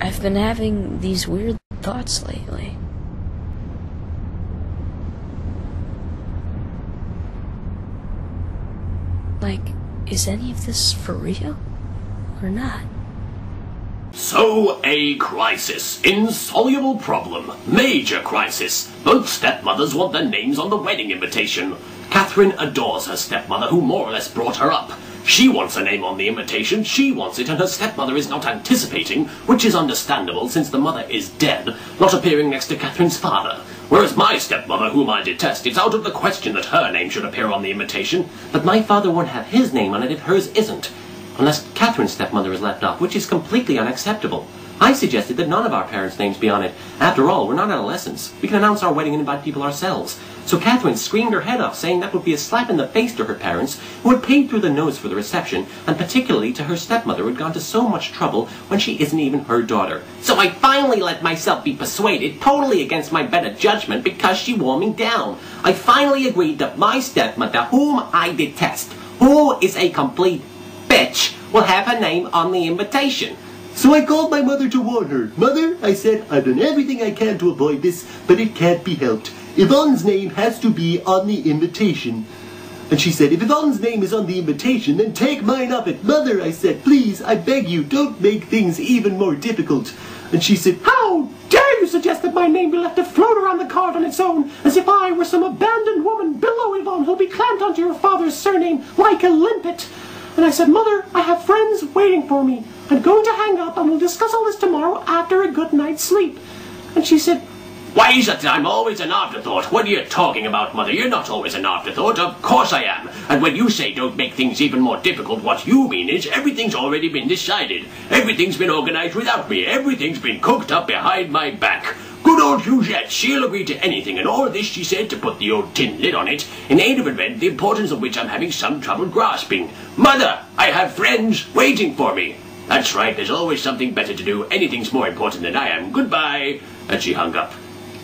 I've been having these weird thoughts lately. Like, is any of this for real? Or not? So, a crisis. Insoluble problem. Major crisis. Both stepmothers want their names on the wedding invitation. Catherine adores her stepmother, who more or less brought her up. She wants her name on the invitation, she wants it, and her stepmother is not anticipating, which is understandable since the mother is dead, not appearing next to Catherine's father. Whereas my stepmother, whom I detest, it's out of the question that her name should appear on the invitation, but my father won't have his name on it if hers isn't. Unless Catherine's stepmother is left off, which is completely unacceptable. I suggested that none of our parents' names be on it. After all, we're not adolescents. We can announce our wedding and invite people ourselves. So Catherine screamed her head off, saying that would be a slap in the face to her parents, who had paid through the nose for the reception, and particularly to her stepmother, who had gone to so much trouble when she isn't even her daughter. So I finally let myself be persuaded, totally against my better judgment, because she wore me down. I finally agreed that my stepmother, whom I detest, who is a complete bitch, will have her name on the invitation. So I called my mother to warn her. Mother, I said, I've done everything I can to avoid this, but it can't be helped. Yvonne's name has to be on the invitation. And she said, if Yvonne's name is on the invitation, then take mine off it. Mother, I said, please, I beg you, don't make things even more difficult. And she said, how dare you suggest that my name be left to float around the card on its own, as if I were some abandoned woman below Yvonne who'll be clamped onto your father's surname like a limpet. And I said, Mother, I have friends waiting for me. I'm going to hang up and we'll discuss all this tomorrow after a good night's sleep. And she said, why is it that I'm always an afterthought? What are you talking about, Mother? You're not always an afterthought. Of course I am. And when you say don't make things even more difficult, what you mean is everything's already been decided. Everything's been organized without me. Everything's been cooked up behind my back. Good old Hughette, she'll agree to anything, and all this she said to put the old tin lid on it, in aid of an event the importance of which I'm having some trouble grasping. Mother, I have friends waiting for me. That's right, there's always something better to do. Anything's more important than I am. Goodbye. And she hung up.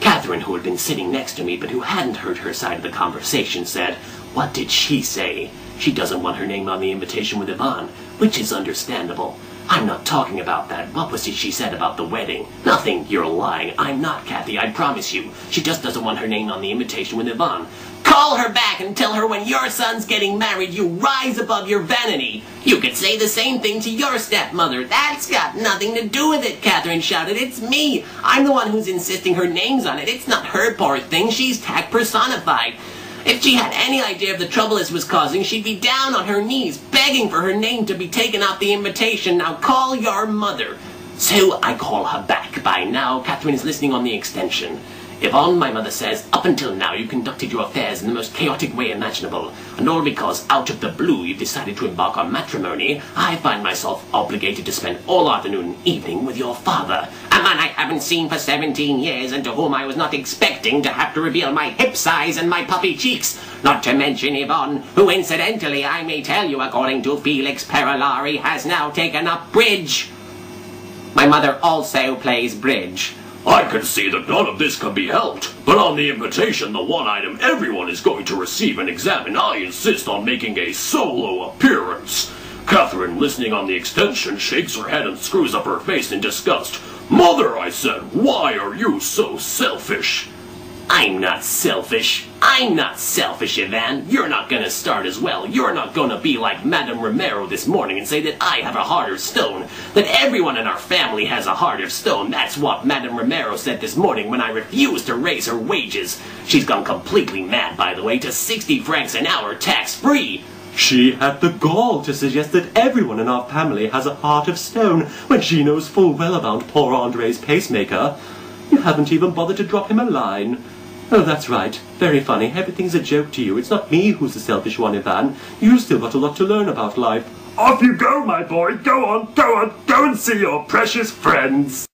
Catherine, who had been sitting next to me but who hadn't heard her side of the conversation, said, what did she say? She doesn't want her name on the invitation with Yvan, which is understandable. I'm not talking about that. What was it she said about the wedding? Nothing. You're lying. I'm not, Kathy, I promise you. She just doesn't want her name on the invitation with Yvan. Call her back and tell her when your son's getting married, you rise above your vanity. You could say the same thing to your stepmother. That's got nothing to do with it, Catherine shouted. It's me. I'm the one who's insisting her name's on it. It's not her poor thing. She's tact personified. If she had any idea of the trouble this was causing, she'd be down on her knees, begging for her name to be taken off the invitation. Now call your mother. So I call her back. By now, Catherine is listening on the extension. Yvonne, my mother says, up until now you conducted your affairs in the most chaotic way imaginable, and all because, out of the blue, you've decided to embark on matrimony. I find myself obligated to spend all afternoon and evening with your father, a man I haven't seen for 17 years, and to whom I was not expecting to have to reveal my hip size and my puffy cheeks. Not to mention Yvonne, who incidentally, I may tell you, according to Felix Perolari, has now taken up bridge. My mother also plays bridge. I can see that none of this can be helped, but on the invitation, the one item everyone is going to receive and examine, I insist on making a solo appearance. Catherine, listening on the extension, shakes her head and screws up her face in disgust. Mother, I said, why are you so selfish? I'm not selfish. I'm not selfish, Yvan. You're not gonna start as well. You're not gonna be like Madame Romero this morning and say that I have a heart of stone. That everyone in our family has a heart of stone. That's what Madame Romero said this morning when I refused to raise her wages. She's gone completely mad, by the way, to 60 francs an hour tax-free. She had the gall to suggest that everyone in our family has a heart of stone when she knows full well about poor Andre's pacemaker. You haven't even bothered to drop him a line. Oh, that's right. Very funny. Everything's a joke to you. It's not me who's the selfish one, Yvan. You've still got a lot to learn about life. Off you go, my boy. Go on, go on. Go and see your precious friends.